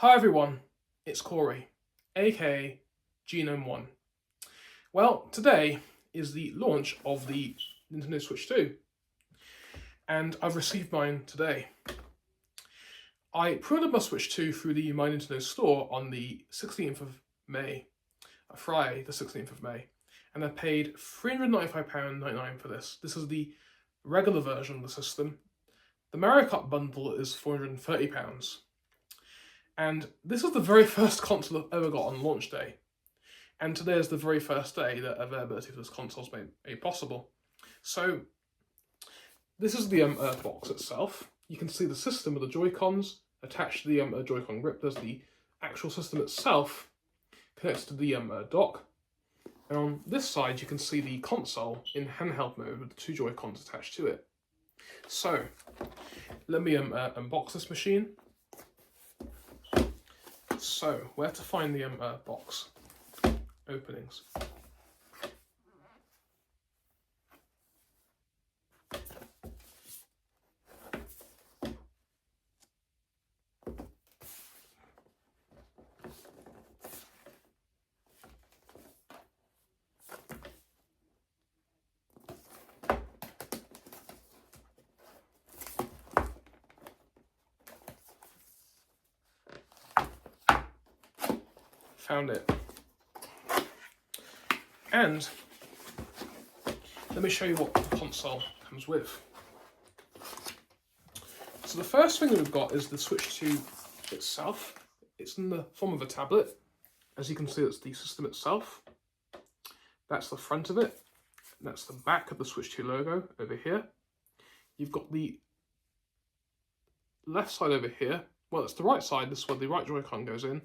Hi everyone, it's Corey, aka Genome One. Well, today is the launch of the Nintendo Switch 2, and I've received mine today. I pre-ordered my Switch 2 through the My Nintendo store on the 16th of May, Friday the 16th of May, and I paid £395.99 for this. This is the regular version of the system. The Mario Kart bundle is £430. And this is the very first console I've ever got on launch day. And today is the very first day that availability for this console is made possible. So, this is the box itself. You can see the system with the Joy-Cons attached to the Joy-Con grip. There's the actual system itself connected to the dock. And on this side, you can see the console in handheld mode with the two Joy-Cons attached to it. So, let me unbox this machine. So, where to find the box openings? Found it. And let me show you what the console comes with. So the first thing we've got is the Switch 2 itself. It's in the form of a tablet. As you can see, it's the system itself. That's the front of it. That's the back of the Switch 2 logo over here. You've got the left side over here. Well, it's the right side. This is where the right Joy-Con goes in.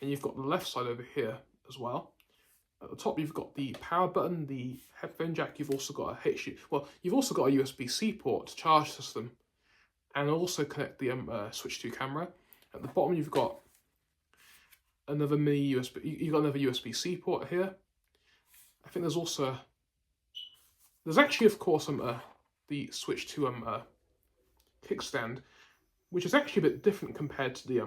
And you've got the left side over here as well. At the top, you've got the power button, the headphone jack. You've also got you've also got a USB-C port to charge the system, and also connect the Switch 2 camera. At the bottom, you've got another mini USB. You've got another USB-C port here. I think there's actually, of course, the Switch 2 kickstand, which is actually a bit different compared to the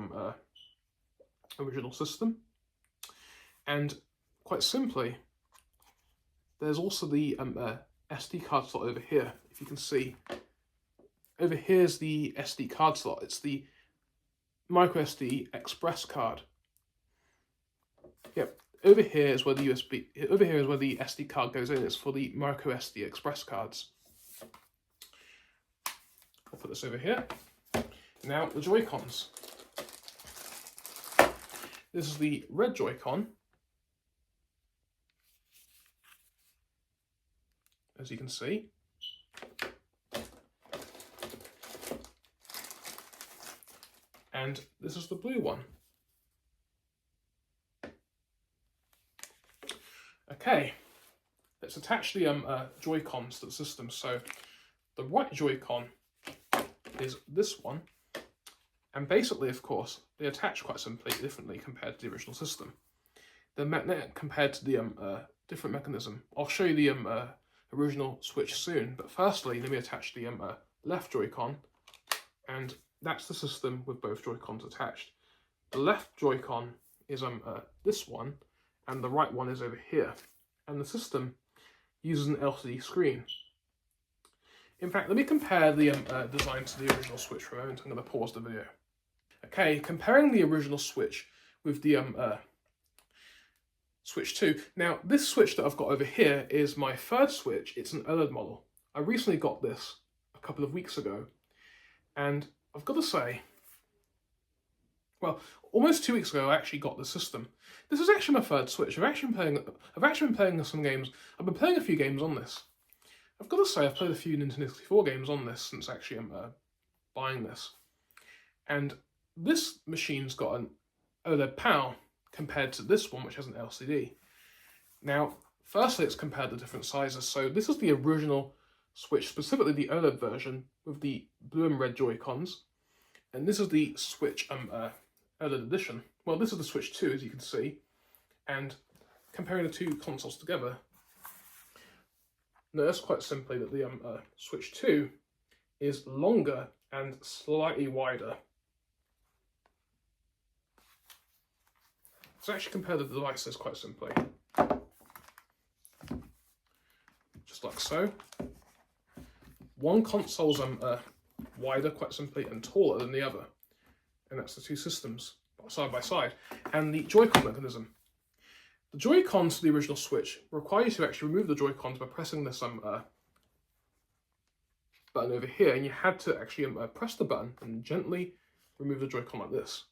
original system. And quite simply, there's also the SD card slot over here. If you can see, over here's the SD card slot. It's the microSD Express card. Yep. Over here is where the SD card goes in. It's for the microSD Express cards. I'll put this over here. Now the Joy-Cons. This is the red Joy-Con. As you can see. And this is the blue one. Okay, let's attach the Joy-Cons to the system. So the right Joy-Con is this one. And basically, of course, they attach quite simply differently compared to the original system. They're magnetic compared to the different mechanism. I'll show you the original Switch soon, but firstly, let me attach the left Joy-Con, and that's the system with both Joy-Cons attached. The left Joy-Con is this one, and the right one is over here. And the system uses an LCD screen. In fact, let me compare the design to the original Switch for a moment. I'm going to pause the video. Okay, comparing the original Switch with the Switch 2. Now, this Switch that I've got over here is my third Switch. It's an OLED model. I recently got this a couple of weeks ago, and I've got to say, well, almost 2 weeks ago, I actually got the system. This is actually my third Switch. I've actually been playing some games. I've been playing a few games on this. I've got to say, I've played a few Nintendo 64 games on this since actually I'm buying this. And this machine's got an OLED panel compared to this one, which has an LCD. Now, firstly, it's compared the different sizes. So this is the original Switch, specifically the OLED version with the blue and red Joy-Cons. And this is the Switch OLED edition. Well, this is the Switch 2, as you can see. And comparing the two consoles together, notice quite simply that the Switch 2 is longer and slightly wider. Let's actually compare the devices quite simply. Just like so. One console's wider, quite simply, and taller than the other. And that's the two systems, side by side. And the Joy-Con mechanism. The Joy-Cons to the original Switch require you to actually remove the Joy-Cons by pressing this button over here, and you had to actually press the button and gently remove the Joy-Con like this.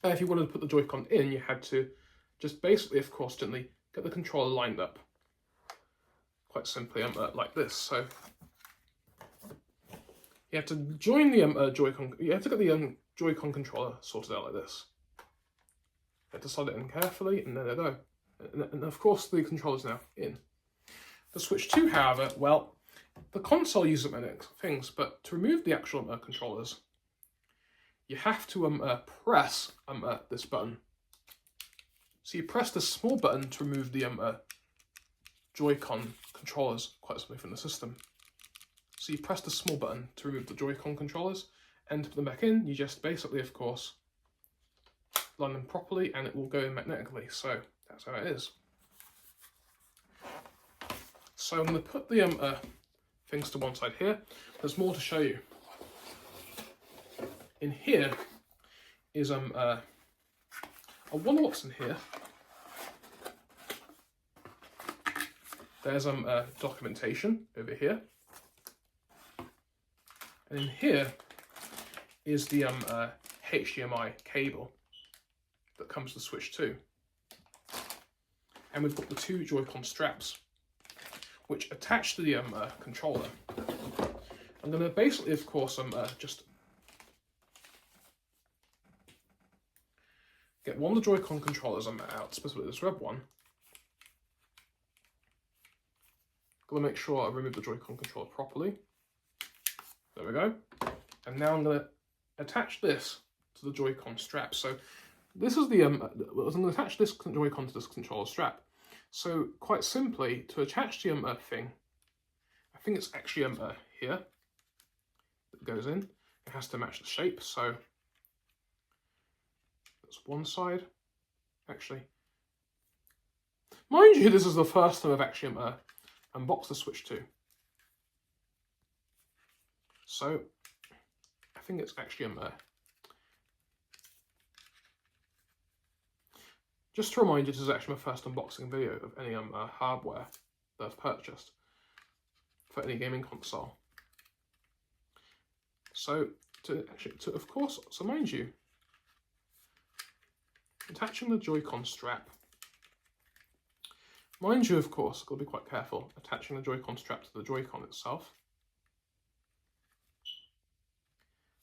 And if you wanted to put the Joy-Con in, you had to just basically, of course, gently get the controller lined up. Quite simply, like this. So you have to join the Joy-Con. You have to get the Joy-Con controller sorted out like this. You have to slide it in carefully, and there they go. And of course, the controller's now in. The Switch 2, however, well, the console uses many things, but to remove the actual controllers, you have to press this button. So you press this small button to remove the Joy-Con controllers quite simply from the system. So you press the small button to remove the Joy-Con controllers, and to put them back in, you just basically, of course, line them properly, and it will go in magnetically. So that's how it is. So I'm going to put the things to one side here. There's more to show you. In here is I wonder what's in here. There's documentation over here, and in here is the HDMI cable that comes to the Switch 2, and we've got the two Joy-Con straps which attach to the controller. I'm going to basically, of course, just get one of the Joy-Con controllers out, specifically this red one. Got to make sure I remove the Joy-Con controller properly. There we go. And now I'm going to attach this to the Joy-Con strap. So this is the I'm going to attach this Joy-Con to this controller strap. So quite simply, to attach the thing, I think it's actually here that goes in. It has to match the shape. So that's one side. Actually, mind you, this is the first time I've actually unboxed the Switch 2. So I think it's actually just to remind you, this is actually my first unboxing video of any hardware that I've purchased for any gaming console. So of course, mind you, attaching the Joy-Con strap. Mind you, of course, got to be quite careful attaching the Joy-Con strap to the Joy-Con itself.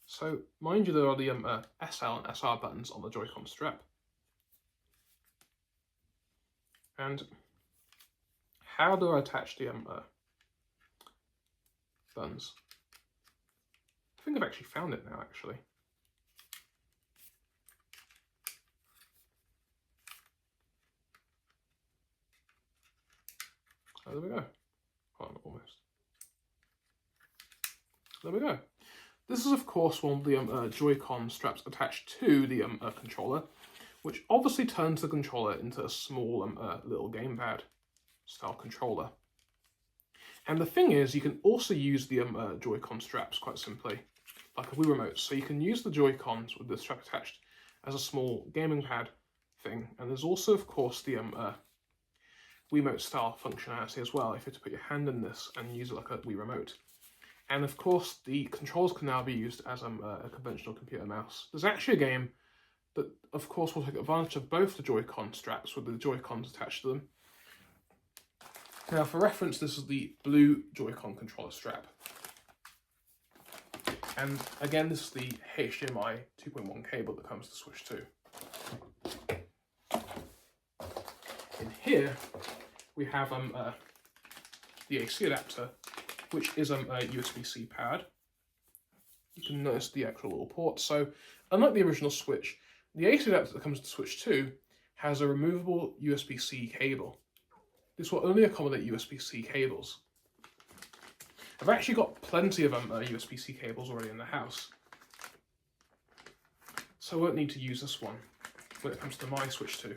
So, mind you, there are the SL and SR buttons on the Joy-Con strap. And how do I attach the buttons? I think I've actually found it now, actually. Oh, there we go. Oh, almost. There we go. This is, of course, one of the Joy-Con straps attached to the controller, which obviously turns the controller into a small little gamepad style controller. And the thing is, you can also use the Joy-Con straps quite simply, like a Wii remote. So you can use the Joy-Cons with the strap attached as a small gaming pad thing. And there's also, of course, the Wiimote style functionality as well, if you were to put your hand in this and use it like a Wii remote. And of course, the controls can now be used as a conventional computer mouse. There's actually a game that, of course, will take advantage of both the Joy-Con straps with the Joy-Cons attached to them. Now, for reference, this is the blue Joy-Con controller strap. And again, this is the HDMI 2.1 cable that comes to Switch 2. In here, we have the AC adapter, which is USB-C powered. You can notice the actual little port. So, unlike the original Switch, the AC adapter that comes to Switch 2 has a removable USB-C cable. This will only accommodate USB-C cables. I've actually got plenty of USB-C cables already in the house, so I won't need to use this one. when it comes to my Switch 2.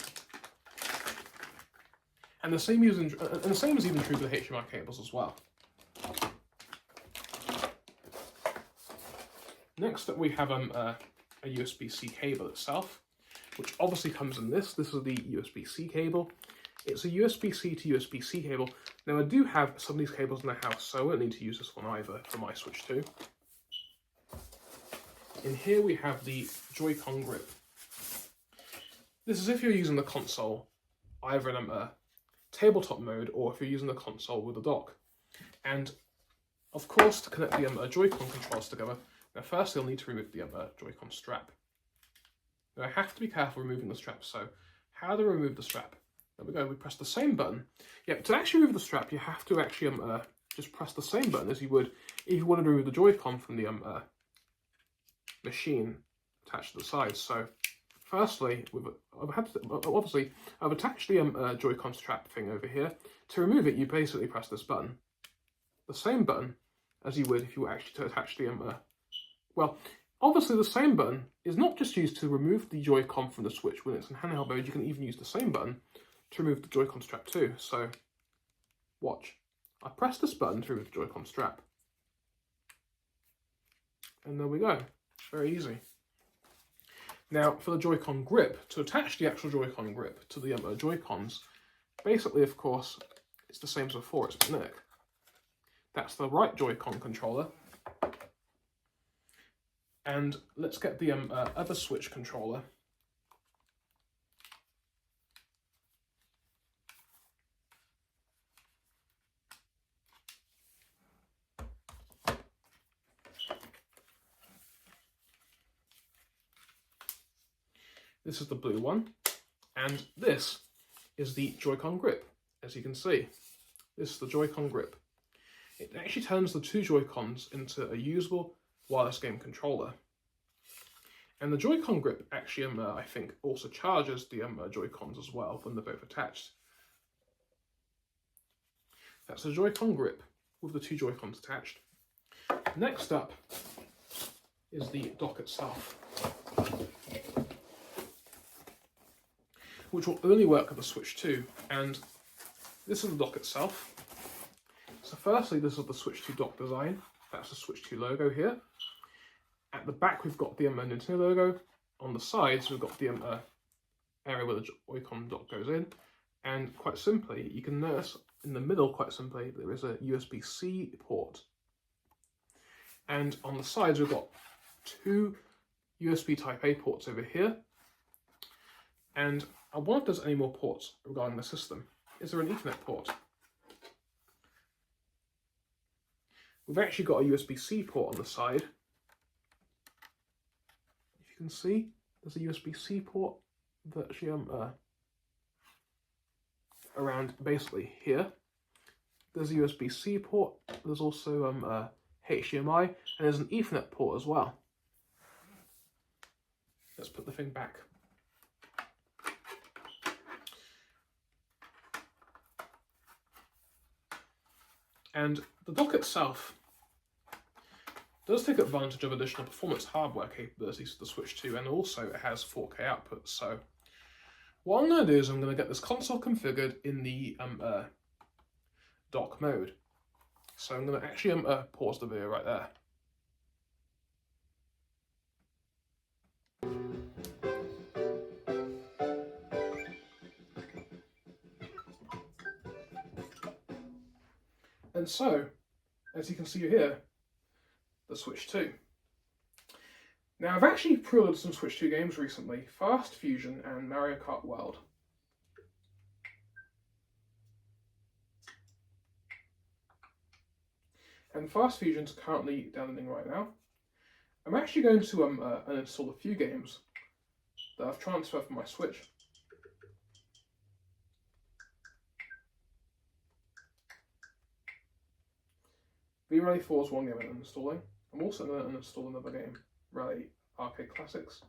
And the same is even true for the HDMI cables as well. Next up we have a USB-C cable itself, which obviously comes in this. This is the USB-C cable. It's a USB-C to USB-C cable. Now I do have some of these cables in the house, so I won't need to use this one either for my Switch 2. In here we have the Joy-Con grip. This is if you're using the console, either in a tabletop mode or if you're using the console with a dock. And of course, to connect the Joy-Con controls together, now first you'll need to remove the Joy-Con strap. Now I have to be careful removing the strap, so how to remove the strap? There we go, we press the same button. Yeah, to actually remove the strap, you have to actually just press the same button as you would if you wanted to remove the Joy-Con from the machine attached to the sides. So firstly, I've attached the Joy-Con strap thing over here. To remove it, you basically press this button. The same button as you would if you were actually to attach the well, obviously the same button is not just used to remove the Joy-Con from the Switch when it's in handheld mode. You can even use the same button to remove the Joy-Con strap too. So watch. I press this button to remove the Joy-Con strap. And there we go. Very easy. Now, for the Joy-Con grip, to attach the actual Joy-Con grip to the Joy-Cons, basically, of course, it's the same as before, it's magnetic. That's the right Joy-Con controller. And let's get the other Switch controller. This is the blue one, and this is the Joy-Con grip, as you can see. This is the Joy-Con grip. It actually turns the two Joy-Cons into a usable wireless game controller. And the Joy-Con grip actually, I think, also charges the Joy-Cons as well when they're both attached. That's the Joy-Con grip with the two Joy-Cons attached. Next up is the dock itself, which will only work with the Switch 2, and this is the dock itself. So firstly, this is the Switch 2 dock design. That's the Switch 2 logo here. At the back, we've got the Nintendo logo. On the sides, we've got the area where the Joy-Con dock goes in. And quite simply, you can notice in the middle, quite simply, there is a USB-C port. And on the sides, we've got two USB Type-A ports over here. And I wonder if there's any more ports regarding the system. Is there an Ethernet port? We've actually got a USB-C port on the side. If you can see, there's a USB-C port that actually around basically here. There's a USB-C port. There's also HDMI, and there's an Ethernet port as well. Let's put the thing back. And the dock itself does take advantage of additional performance hardware capabilities for the Switch 2, and also it has 4K output. So what I'm going to do is I'm going to get this console configured in the dock mode. So I'm going to actually pause the video right there. And so, as you can see here, the Switch 2. Now, I've actually pre-ordered some Switch 2 games recently, Fast Fusion and Mario Kart World. And Fast Fusion's currently downloading right now. I'm actually going to uninstall a few games that I've transferred from my Switch. V-Rally 4 is one game I'm installing. I'm also going to uninstall another game, Rally Arcade Classics.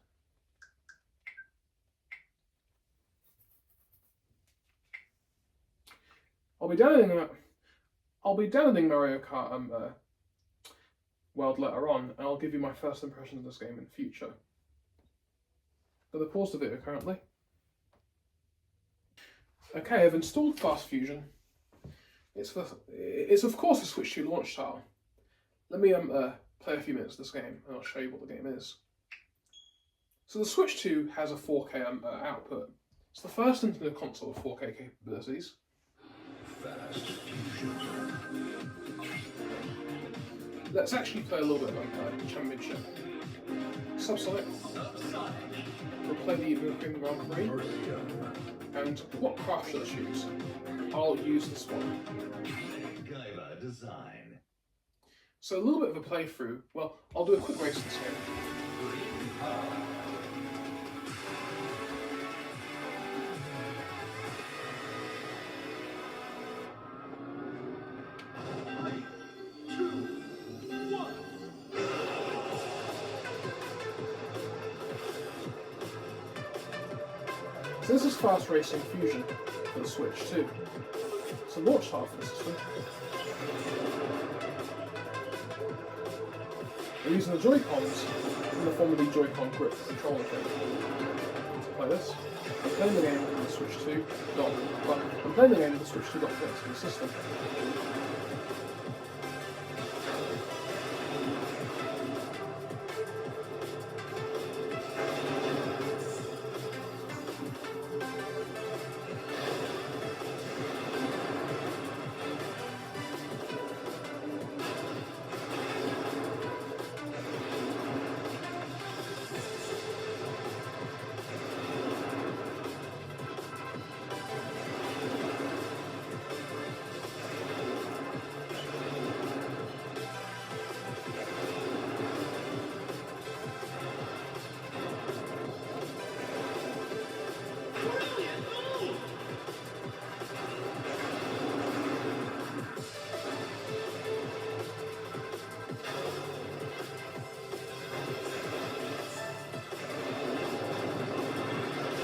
I'll be downloading Mario Kart World later on, and I'll give you my first impressions of this game in the future. I'm going to pause the video currently. Okay, I've installed Fast Fusion. It's of course a Switch 2 launch title. Let me play a few minutes of this game and I'll show you what the game is. So the Switch 2 has a 4K output. It's the first Nintendo console with 4K capabilities. Fast Fusion. Let's actually play a little bit of Championship. Subsonic. We'll play the European Grand Prix. And what craft should I choose? I'll use this one. Gaiba design. So a little bit of a playthrough. Well, I'll do a quick race in this game. So this is Fast Racing Fusion for the Switch 2. It's a launch title for the system. We're using the Joy-Cons in the form of the Joy-Con grip controller thing. To play this, I'm playing the game with the Switch 2 dock. Well, I'm playing the game with the Switch 2 dock next to the system.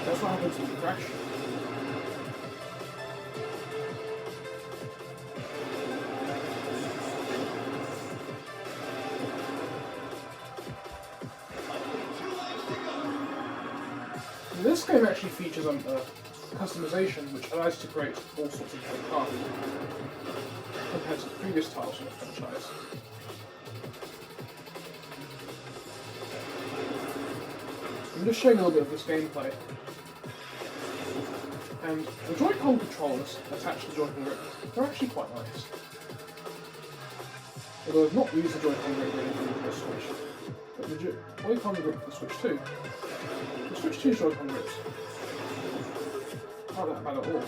That's what happens when you crash. And this game actually features customization, which allows you to create all sorts of different craft compared to the previous titles in the franchise. I'm just showing a little bit of this gameplay. And the Joy-Con controllers attached to the Joy-Con grip, they're actually quite nice. Although I've not used the Joy-Con grip really for the Switch. But the Joy-Con grip for the Switch 2, the Switch 2 Joy-Con grips aren't that bad at all.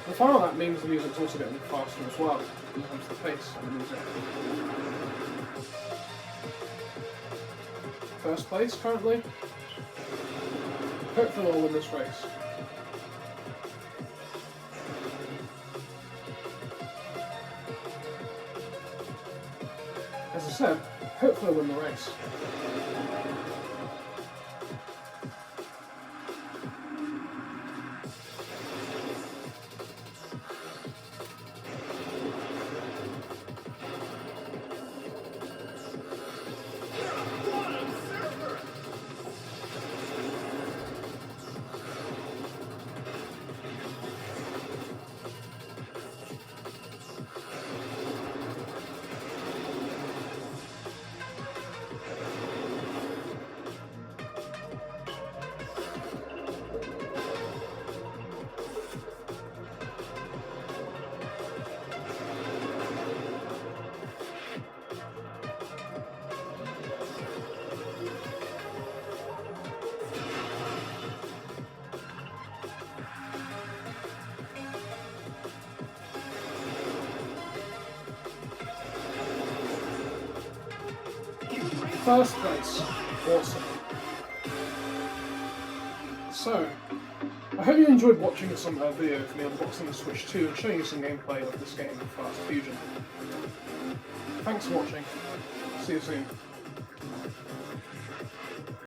The final that means the music's also getting faster as well when it comes to the pace of the music. First place currently. Hopefully we'll win this race. As I said, hopefully I'll win the race. First place. Awesome. So, I hope you enjoyed watching some video of me unboxing the Switch 2 and showing you some gameplay of this game, Fast Fusion. Thanks for watching. See you soon.